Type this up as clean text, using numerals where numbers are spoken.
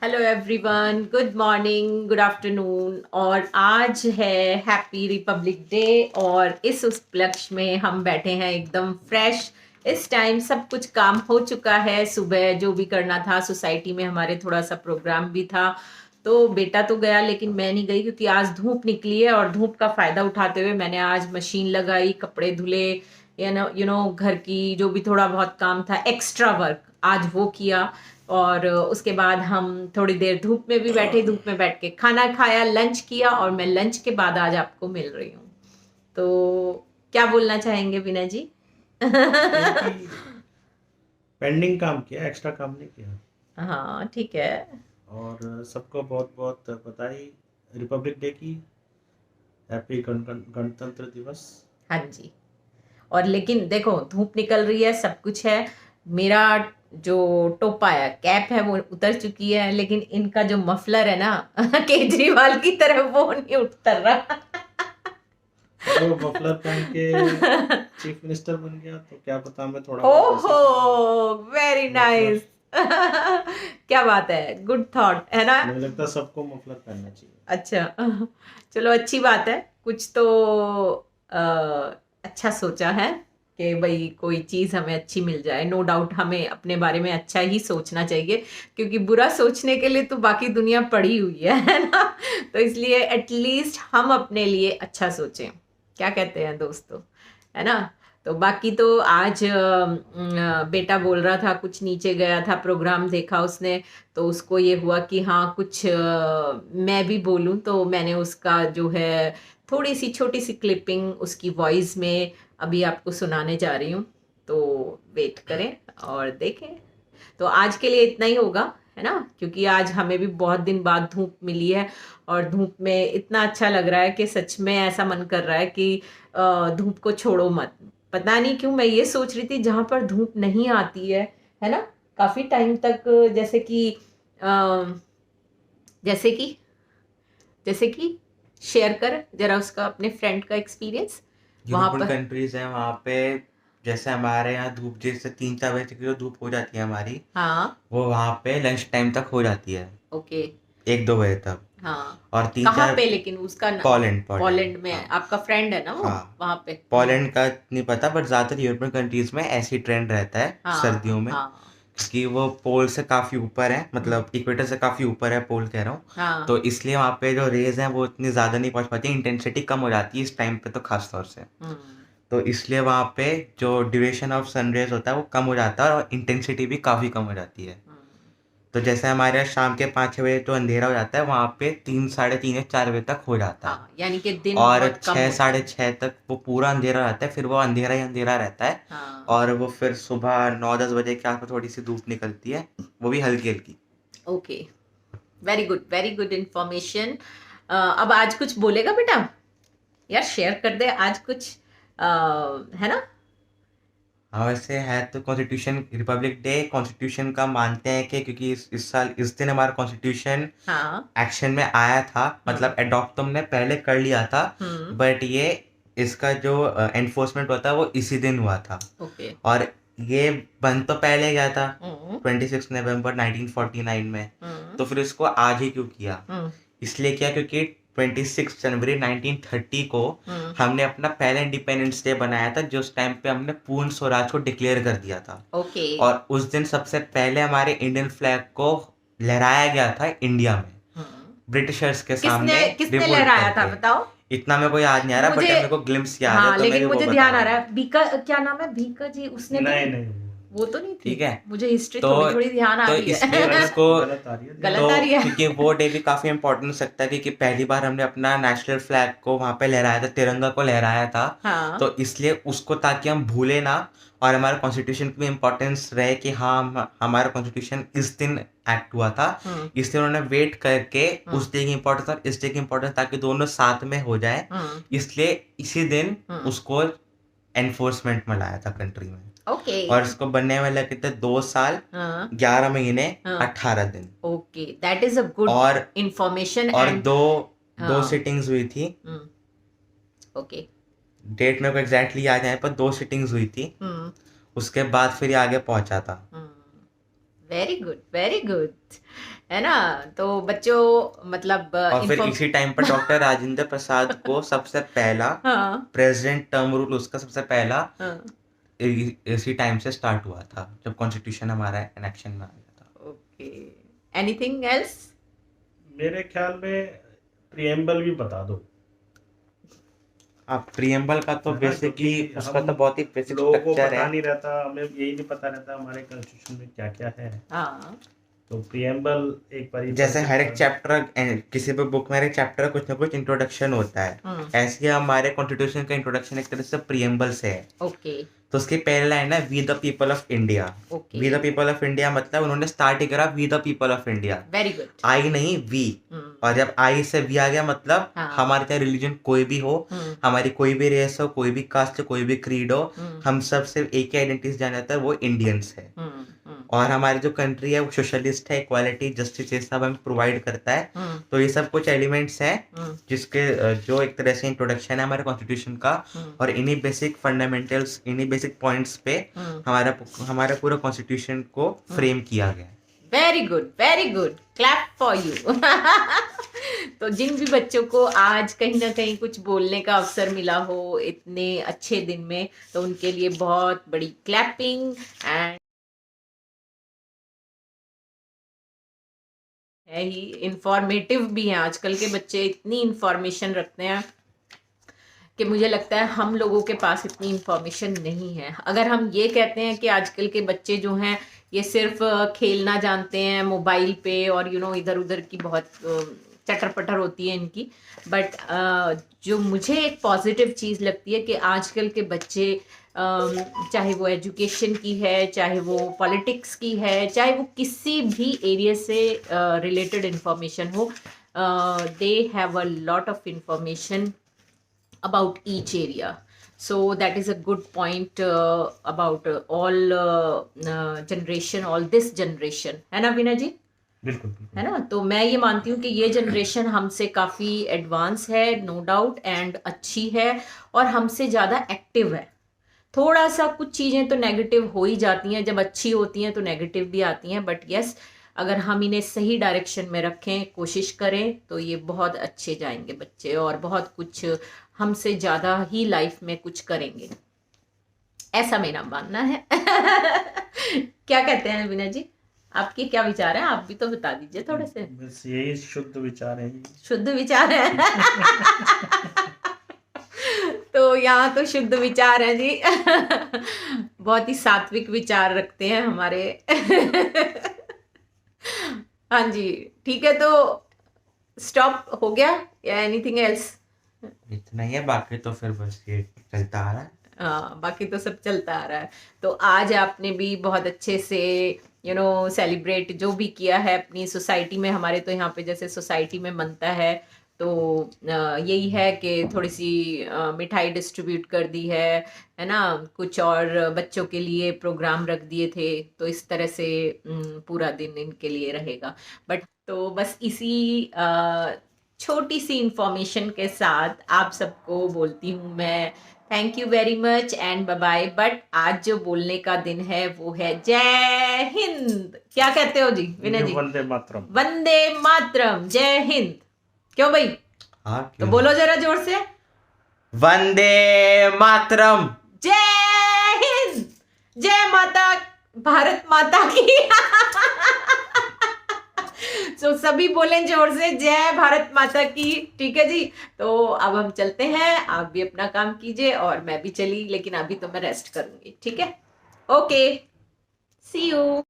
Hello everyone, good morning, good afternoon. और आज है हैप्पी रिपब्लिक डे और इस उपलक्ष्य में हम बैठे हैं एकदम फ्रेश। इस टाइम सब कुछ काम हो चुका है। सुबह जो भी करना था, सोसाइटी में हमारे थोड़ा सा प्रोग्राम भी था, तो बेटा तो गया लेकिन मैं नहीं गई क्योंकि आज धूप निकली है और धूप का फायदा उठाते हुए मैंने आज मशीन लगाई, कपड़े धुले, यू नो घर की जो भी थोड़ा बहुत काम था, एक्स्ट्रा वर्क आज वो किया। और उसके बाद हम थोड़ी देर धूप में भी बैठे, धूप में बैठ के खाना खाया, लंच किया और मैं लंच के बाद आज आपको मिल रही हूँ। तो क्या बोलना चाहेंगे विनय जी? यही पेंडिंग काम किया, एक्स्ट्रा काम नहीं किया। हाँ ठीक है। और सबको बहुत बहुत बधाई रिपब्लिक डे की। हैप्पी गणतंत्र दिवस। हाँ जी। और लेकिन देखो धूप निकल रही है, सब कुछ है। मेरा जो टोपा है, कैप है, वो उतर चुकी है, लेकिन इनका जो मफलर है ना केजरीवाल की तरह, वो नहीं उतर रहा। चलो मफलर पहन के चीफ मिनिस्टर बन गया तो क्या पता, मैं थोड़ा बहुत ओहो, ऐसे पहनूंगा वेरी मफलर। नाइस। क्या बात है, गुड थॉट है ना। मुझे लगता है सबको मफलर पहनना चाहिए। अच्छा, चलो अच्छी बात है। कुछ तो अ, अच्छा सोचा है कि भाई कोई चीज हमें अच्छी मिल जाए। नो डाउट हमें अपने बारे में अच्छा ही सोचना चाहिए, क्योंकि बुरा सोचने के लिए तो बाकी दुनिया पड़ी हुई है ना। तो इसलिए एटलीस्ट हम अपने लिए अच्छा सोचें। क्या कहते हैं दोस्तों, है ना। तो बाकी तो आज बेटा बोल रहा था, कुछ नीचे गया था, प्रोग्राम देखा उसने, तो उसको ये हुआ कि हाँ कुछ मैं भी बोलूं, तो मैंने उसका जो है थोड़ी सी छोटी सी क्लिपिंग उसकी वॉइस में अभी आपको सुनाने जा रही हूँ। तो वेट करें और देखें। तो आज के लिए इतना ही होगा, है ना, क्योंकि आज हमें भी बहुत दिन बाद धूप मिली है और धूप में इतना अच्छा लग रहा है कि सच में ऐसा मन कर रहा है कि धूप को छोड़ो मत। पता नहीं क्यों मैं ये सोच रही थी, जहां पर धूप नहीं आती है ना, काफी टाइम तक, जैसे कि अ, जैसे कि जैसे कि शेयर कर जरा उसका अपने फ्रेंड का एक्सपीरियंस वहां यूरोपियन पर। कंट्रीज हैं वहाँ पे। जैसे हमारे यहाँ धूप जैसे 3-4 बजे तक जो धूप हो जाती है हमारी, हाँ। वो वहाँ पे लंच टाइम तक हो जाती है, ओके। 1-2 बजे तक। हाँ। और तीन कहाँ चार पे लेकिन उसका पोलैंड पोलैंड पोलैंड में हाँ। आपका फ्रेंड है ना वो, हाँ, वहां पे। पोलैंड का नहीं पता, पर ज़्यादातर यूरोपियन कंट्रीज में ऐसी ट्रेंड रहता है सर्दियों हाँ में, हाँ क्योंकि वो पोल से काफ़ी ऊपर है, हम्म, मतलब इक्वेटर से काफ़ी ऊपर है, पोल कह रहा हूँ। हाँ तो इसलिए वहाँ पे जो रेज हैं वो इतनी ज़्यादा नहीं पहुँच पाती, इंटेंसिटी कम हो जाती है इस टाइम पे तो खास तौर से। हम्म तो इसलिए वहाँ पे जो ड्यूरेशन ऑफ सनराइज होता है वो कम हो जाता है और इंटेंसिटी भी काफ़ी कम हो जाती है। हम्म, तो जैसे हमारे यहाँ शाम के 5-6 बजे जो अंधेरा हो जाता है, वहाँ पे 3, साढ़े 3 या 4 बजे तक हो जाता है। हाँ यानी कि दिन और बहुत कम छः होता साढ़े है। छः तक वो पूरा अंधेरा रहता है, फिर वो अंधेरा ही अंधेरा रहता है। हाँ। और वो फिर सुबह 9-10 बजे के आसपास थोड़ी सी धूप निकलती है, वो भी हल्की हल्की। Okay, very good information. अब आज कुछ बोलेगा बेटा? यार शेयर कर दे आज कुछ, है ना। हाँ, वैसे है तो कॉन्स्टिट्यूशन रिपब्लिक डे कॉन्स्टिट्यूशन का मानते हैं कि क्योंकि इस साल इस दिन हमारा कॉन्स्टिट्यूशन हाँ। एक्शन में आया था, हम्म मतलब अडॉप्ट तो हमने पहले कर लिया था, हम्म। बट ये इसका जो एनफोर्समेंट होता है वो इसी दिन हुआ था। ओके। और ये बन तो पहले गया था हम्म 26 नवंबर 1949 में। हम्म तो फिर इसको आज ही क्यों किया? हम्म इसलिए किया क्योंकि 26 जनवरी 1930 को हम्म। हमने अपना पहला इंडिपेंडेंस डे बनाया था, जो उस टाइम पे हमने पूर्ण स्वराज को डिक्लेयर कर दिया था। ओके। और उस दिन सबसे पहले हमारे इंडियन फ्लैग को लहराया गया था इंडिया में, हम्म। ब्रिटिशर्स के किसने सामने किसने रिवोल्ट लहराया था करके। बताओ इतना मेरे को याद नहीं आ रहा, मुझे। बट मेरे को ग्लिम्स याद है, हाँ तो मैं लेकिन वो मुझे बता ध्यान रहा आ रहा हूँ। है, बीका क्या नाम है, बीका जी, उसने तो नहीं नहीं। नहीं नहीं। वो तो नहीं थी। ठीक है। मुझे हिस्ट्री तो थोड़ी थोड़ी ध्यान आ तो रही इसलिए है। इसको गलत आ रही है ध्यान। तो गलत आ रही है। क्योंकि वो डे भी काफ़ी इंपॉर्टेंट हो सकता है, क्योंकि पहली बार हमने अपना नेशनल फ्लैग को वहाँ पे लहराया था, तिरंगा को लहराया था। हाँ। तो इसलिए उसको, ताकि हम भूले ना, और हमारे कॉन्स्टिट्यूशन की भी इम्पोर्टेंस रहे कि हाँ हमारा कॉन्स्टिट्यूशन इस दिन एक्ट हुआ था। हम्म इसलिए उन्होंने वेट करके हम्म उस डे की इम्पोर्टेंस और इस डे की इम्पोर्टेंस, ताकि दोनों साथ में हो जाए, हम्म इसलिए इसी दिन हम्म। उसको एनफोर्समेंट में लाया था कंट्री में। ओके। और इसको बनने में लगे थे 2 साल, हाँ 11 महीने, हाँ। 18 दिन। Okay, that is a good और इंफॉर्मेशन और एंड। दो हाँ। सिटिंग्स हुई थी। हम्म। ओके। डेट मेरे को एग्जैक्टली याद है, पर 2 सिटिंग्स हुई थी। हम्म उसके बाद फिर ये आगे पहुंचा था। हम्म। वेरी गुड, वेरी गुड, है ना। तो बच्चों मतलब और फिर इन्फॉर्म इसी टाइम पर डॉक्टर राजेंद्र प्रसाद को सबसे पहला हाँ प्रेसिडेंट टर्म रूल उसका सबसे पहला हाँ इसी टाइम से स्टार्ट हुआ था जब कॉन्स्टिट्यूशन हमारा इलेक्शन में आ गया था। Okay, anything else? मेरे ख्याल में प्रियम्बल भी बता दो। आप प्रियम्बल का तो है ना, बेसिकली क्योंकि उसका हम तो बहुत ही बेसिक लोगों को स्ट्रक्चर पता है। नहीं रहता, हमें यही नहीं पता रहता हमारे कॉन्स्टिट्यूशन में क्या क्या है। हाँ तो प्रियम्बल एक बार ही पढ़ जैसे के हर एक बता दो। चैप्टर किसी भी बुक में हर एक चैप्टर कुछ ना कुछ इंट्रोडक्शन होता है, ऐसे ही हमारे कॉन्स्टिट्यूशन का इंट्रोडक्शन एक तरह से प्रियम्बल से है। ओके तो उसकी पहली लाइन है we the people of India. Okay, we the people of India मतलब उन्होंने स्टार्ट ही करा we the people of India, very good. I नहीं वी। और जब आई से वी आ गया मतलब हाँ। हमारे चाहे रिलीजन कोई भी हो, हमारी कोई भी रेस हो, कोई भी कास्ट हो, कोई भी क्रीड हो, हम सब सिर्फ एक ही आइडेंटिटी जाना जाता है, वो इंडियंस है। और हमारी जो कंट्री है वो सोशलिस्ट है, इक्वालिटी जस्टिस ये सब हमें प्रोवाइड करता है। तो ये सब कुछ एलिमेंट्स हैं जिसके जो एक तरह से इंट्रोडक्शन है हमारे कॉन्स्टिट्यूशन का। और इन्हीं बेसिक फंडामेंटल्स, इन्हीं बेसिक पॉइंट्स पे हमारा पूरा कॉन्स्टिट्यूशन को फ्रेम किया गया है। Very good, very good, clap for you. तो जिन भी बच्चों को आज कहीं ना कहीं कुछ बोलने का अवसर मिला हो इतने अच्छे दिन में, तो उनके लिए बहुत बड़ी क्लैपिंग। एंड है ही इंफॉर्मेटिव भी हैं, आजकल के बच्चे इतनी इंफॉर्मेशन रखते हैं कि मुझे लगता है हम लोगों के पास इतनी इंफॉर्मेशन नहीं है। अगर हम ये कहते हैं कि आजकल के बच्चे जो हैं ये सिर्फ खेलना जानते हैं मोबाइल पे और इधर उधर की बहुत चटर पटर होती है इनकी, बट जो मुझे एक पॉजिटिव चीज़ लगती है कि आजकल के बच्चे चाहे वो एजुकेशन की है, चाहे वो पॉलिटिक्स की है, चाहे वो किसी भी एरिया से रिलेटेड इंफॉर्मेशन हो, they have a lot of information about each area. So that is a good point about all generation, all this generation, है ना विनय जी? बिल्कुल बिल्कुल। है ना। तो मैं ये मानती हूँ कि ये जनरेशन हमसे काफ़ी एडवांस है, नो डाउट, एंड अच्छी है और हमसे ज़्यादा एक्टिव है। थोड़ा सा कुछ चीज़ें तो नेगेटिव हो ही जाती हैं, जब अच्छी होती हैं तो नेगेटिव भी आती हैं, बट यस अगर हम इन्हें सही डायरेक्शन में रखें, कोशिश करें, तो ये बहुत अच्छे जाएंगे बच्चे और बहुत कुछ हमसे ज़्यादा ही लाइफ में कुछ करेंगे, ऐसा मेरा मानना है। क्या कहते हैं विनय जी, आपके क्या विचार हैं? आप भी तो बता दीजिए थोड़े से। बस यही शुद्ध विचार है। शुद्ध विचार है। तो यहाँ तो शुद्ध विचार है जी। बहुत ही सात्विक विचार रखते हैं हमारे। हाँ जी, ठीक है, तो स्टॉप हो गया या एनीथिंग एल्स? इतना ही है, बाकी तो फिर बस ये चलता आ रहा है। हाँ, बाकी तो सब चलता आ रहा है। तो आज आपने भी बहुत अच्छे से सेलिब्रेट जो भी किया है अपनी सोसाइटी में, हमारे तो यहाँ पे जैसे सोसाइटी में मनता है तो यही है कि थोड़ी सी मिठाई डिस्ट्रीब्यूट कर दी है ना, कुछ और बच्चों के लिए प्रोग्राम रख दिए थे, तो इस तरह से पूरा दिन इनके लिए रहेगा। बट तो बस इसी छोटी सी इंफॉर्मेशन के साथ आप सबको बोलती हूँ मैं thank you very much and bye bye. But आज जो बोलने का दिन है वो है जय हिंद। क्या कहते हो जी विनय जी? वंदे मातरम। वंदे मातरम, जय हिंद। क्यों भाई? हाँ, तो बोलो जरा जोर से, वंदे मातरम, जय हिंद, जय माता भारत माता की। तो सभी बोलें जोर से जय भारत माता की, ठीक है जी। तो अब हम चलते हैं, आप भी अपना काम कीजिए और मैं भी चली, लेकिन अभी तो मैं रेस्ट करूंगी, ठीक है? Okay, see you.